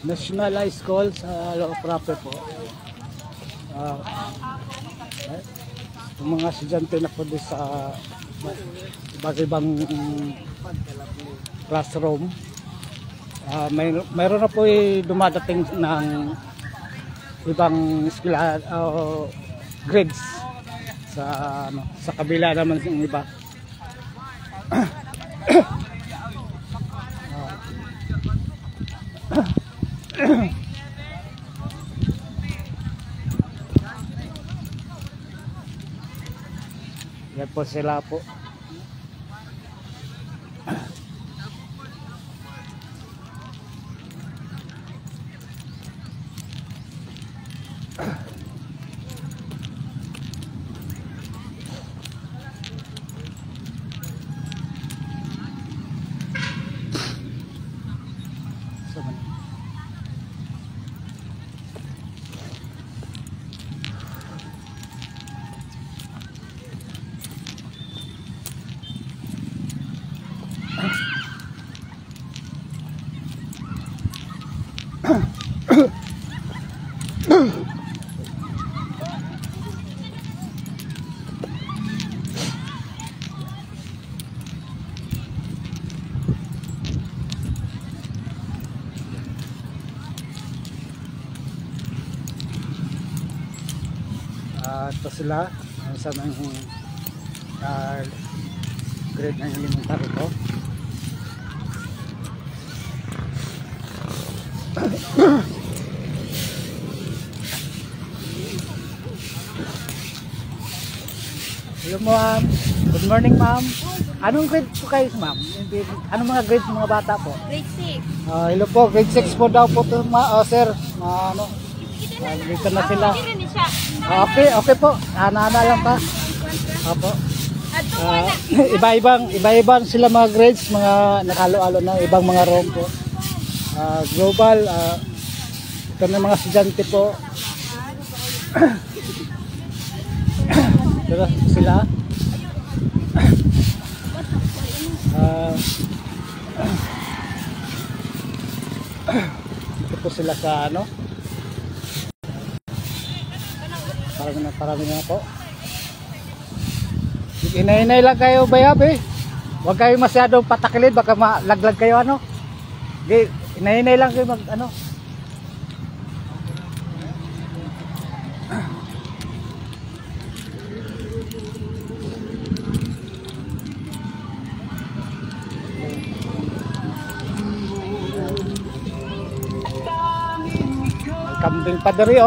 National High School sa Loprapre po. Yung mga estudyante na po sa iba't-ibang classroom. Mayroon na po dumadating ng ibang eskwela grades sa kabila naman ng iba. Yan po sila po. Ito sila sa mga grade ng elementary ko. Hello ma'am. Good morning ma'am. Anong grade po kayo ma'am? Anong mga grades ng mga bata po? Grade 6. Hello po, grade 6 po daw po sir. Dito na sila. Okay po. Ana lang pa. Opo. Iba-ibang sila mga grades, mga nakalo-alo na ibang mga room po. Global ito na mga estudyante po. Dito sila. Dito po sila sa parami na po. Hinay-hinay lang kayo bayab Huwag kayo masyadong patakilid, baka malaglag kayo Hinay-hinay lang kayo kambing pa diri